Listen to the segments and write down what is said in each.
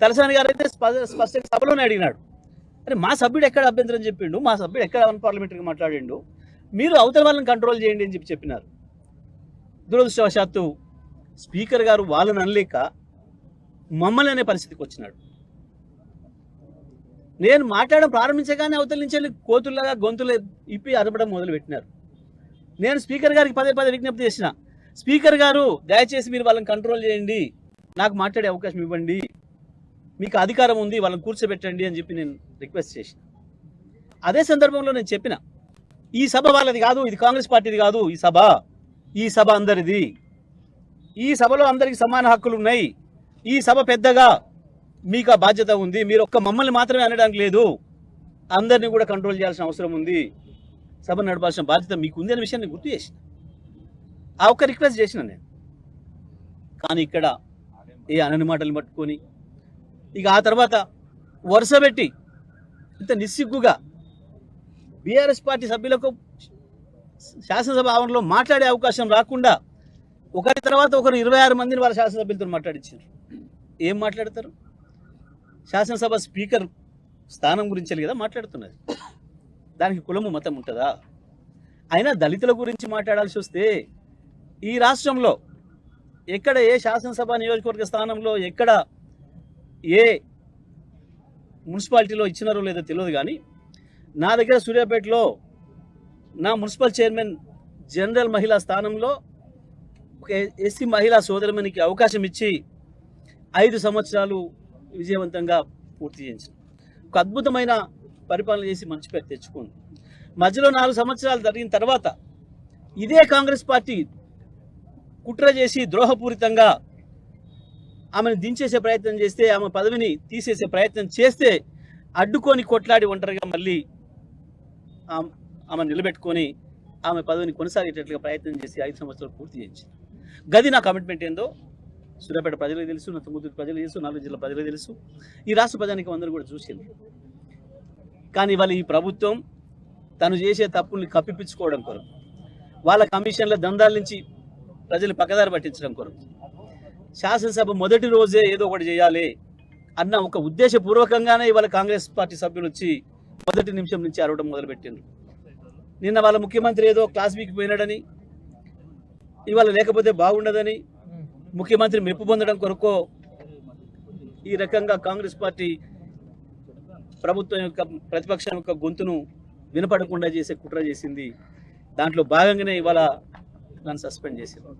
తలసాని గారు అయితే స్పష్టంగా సభలోనే అడిగినాడు, అరే మా సభ్యుడు ఎక్కడ అభ్యంతరం చెప్పిండు, మా సభ్యుడు ఎక్కడ అన్పార్లమెంటరీగా మాట్లాడిండు, మీరు అవతల వాళ్ళని కంట్రోల్ చేయండి అని చెప్పినారు. దురదృష్టవశాత్తు స్పీకర్ గారు వాళ్ళని అనలేక మమ్మల్ని అనే పరిస్థితికి వచ్చినాడు. నేను మాట్లాడడం ప్రారంభించగానే అవతల నుంచి వెళ్ళి కోతుల్లాగా గొంతులు ఇప్పి అరపడం మొదలుపెట్టినారు. నేను స్పీకర్ గారికి పదే పదే విజ్ఞప్తి చేసిన, స్పీకర్ గారు దయచేసి మీరు వాళ్ళని కంట్రోల్ చేయండి, నాకు మాట్లాడే అవకాశం ఇవ్వండి, మీకు అధికారం ఉంది, వాళ్ళని కూర్చోబెట్టండి అని చెప్పి నేను రిక్వెస్ట్ చేసిన. అదే సందర్భంలో నేను చెప్పిన, ఈ సభ వాళ్ళది కాదు, ఇది కాంగ్రెస్ పార్టీది కాదు, ఈ సభ అందరిది, ఈ సభలో అందరికి సమాన హక్కులు ఉన్నాయి, ఈ సభ పెద్దగా మీకు ఆ బాధ్యత ఉంది, మీరు ఒక్క మమ్మల్ని మాత్రమే అనడానికి లేదు, అందరినీ కూడా కంట్రోల్ చేయాల్సిన అవసరం ఉంది, సభ నడపాల్సిన బాధ్యత మీకు ఉంది అనే విషయాన్ని గుర్తు చేసిన. ఆ ఒక్క రిక్వెస్ట్ చేసిన నేను. కానీ ఇక్కడ ఏ అనని మాటలు పట్టుకొని ఇక ఆ తర్వాత వరుస పెట్టి ఇంత నిస్సిగ్గుగా బీఆర్ఎస్ పార్టీ సభ్యులకు శాసనసభ ఆవరణలో మాట్లాడే అవకాశం రాకుండా ఒకరి తర్వాత ఒకరు 26 మందిని వాళ్ళ శాసనసభ్యులతో మాట్లాడించారు. ఏం మాట్లాడతారు? శాసనసభ స్పీకర్ స్థానం గురించి కదా మాట్లాడుతున్నది, దానికి కులము మతం ఉంటుందా? అయినా దళితుల గురించి మాట్లాడాల్సి వస్తే ఈ రాష్ట్రంలో ఎక్కడ ఏ శాసనసభ నియోజకవర్గ స్థానంలో ఎక్కడ ఏ మున్సిపాలిటీలో ఇచ్చినారో లేదో తెలియదు, కానీ నా దగ్గర సూర్యాపేటలో నా మున్సిపల్ చైర్మన్ జనరల్ మహిళా స్థానంలో ఒక ఎస్సీ మహిళా సోదరిమణికి అవకాశం ఇచ్చి 5 సంవత్సరాలు విజయవంతంగా పూర్తి చేయించింది. ఒక అద్భుతమైన పరిపాలన చేసి మంచి పేరు తెచ్చుకుంది. మధ్యలో 4 సంవత్సరాలు జరిగిన తర్వాత ఇదే కాంగ్రెస్ పార్టీ కుట్ర చేసి ద్రోహపూరితంగా ఆమెను దించేసే ప్రయత్నం చేస్తే, ఆమె పదవిని తీసేసే ప్రయత్నం చేస్తే అడ్డుకొని కొట్లాడి ఒంటరిగా మళ్ళీ ఆమె నిలబెట్టుకొని ఆమె పదవిని కొనసాగేటట్లుగా ప్రయత్నం చేసి 5 సంవత్సరాలు పూర్తి చేయించింది. గది నా కమిట్మెంట్ ఏందో సూర్యాపేట ప్రజలకు తెలుసు, నా తుంగతుర్తి ప్రజలకు తెలుసు, 4 జిల్లా ప్రజలకు తెలుసు, ఈ రాష్ట్ర ప్రజానికి అందరూ కూడా చూసింది. కానీ ఇవాళ ఈ ప్రభుత్వం తను చేసే తప్పుల్ని కప్పిపించుకోవడం కొరకు, వాళ్ళ కమిషన్ల దందాల నుంచి ప్రజలు పక్కదారి పట్టించడం కొరకు, శాసనసభ మొదటి రోజే ఏదో ఒకటి చేయాలి అన్న ఒక ఉద్దేశపూర్వకంగానే ఇవాళ కాంగ్రెస్ పార్టీ సభ్యులు వచ్చి మొదటి నిమిషం నుంచి అరవడం మొదలుపెట్టిండ్రు. నిన్న వాళ్ళ ముఖ్యమంత్రి ఏదో క్లాస్ వీక్ పోయినాడని, ఇవాళ లేకపోతే బాగుండదని, ముఖ్యమంత్రి మెప్పు పొందడం కొరకు ఈ రకంగా కాంగ్రెస్ పార్టీ ప్రభుత్వం యొక్క ప్రతిపక్షం యొక్క గొంతును వినపడకుండా చేసే కుట్ర చేసింది. దాంట్లో భాగంగానే ఇవాళ నన్ను సస్పెండ్ చేసింది.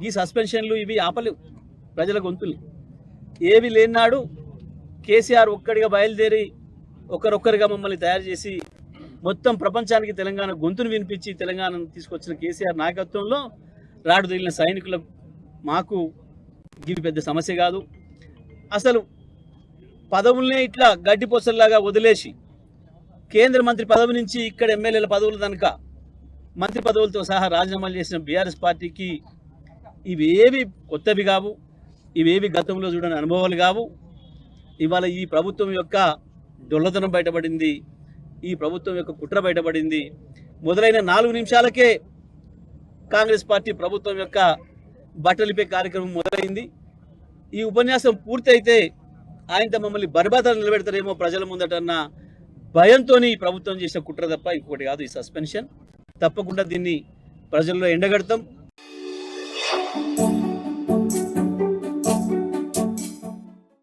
ఈ సస్పెన్షన్లు ఇవి ఆపలేవు ప్రజల గొంతులు. ఏవి లేనాడు కేసీఆర్ ఒక్కడిగా బయలుదేరి ఒకరొక్కరిగా మమ్మల్ని తయారు చేసి మొత్తం ప్రపంచానికి తెలంగాణ గొంతును వినిపించి తెలంగాణను తీసుకొచ్చిన కేసీఆర్ నాయకత్వంలో రాడు తగిలిన సైనికులకు మాకు ఇవి పెద్ద సమస్య కాదు. అసలు పదవులనే ఇట్లా గడ్డిపోసల్లాగా వదిలేసి కేంద్ర మంత్రి పదవి నుంచి ఇక్కడ ఎమ్మెల్యేల పదవులు కనుక మంత్రి పదవులతో సహా రాజీనామాలు చేసిన బీఆర్ఎస్ పార్టీకి ఇవేవి కొత్తవి కావు, ఇవేవి గతంలో చూడని అనుభవాలు కావు. ఇవాళ ఈ ప్రభుత్వం యొక్క దొల్లతనం బయటపడింది, ఈ ప్రభుత్వం యొక్క కుట్ర బయటపడింది. మొదలైన 4 నిమిషాలకే కాంగ్రెస్ పార్టీ ప్రభుత్వం యొక్క బట్టలిపే కార్యక్రమం మొదలైంది. ఈ ఉపన్యాసం పూర్తయితే ఆయనతో మమ్మల్ని బర్బాదలు నిలబెడతారేమో ప్రజల ముందటన్న భయంతో ఈ ప్రభుత్వం చేసిన కుట్ర తప్ప ఇంకొకటి కాదు ఈ సస్పెన్షన్. తప్పకుండా దీన్ని ప్రజల్లో ఎండగడతాం.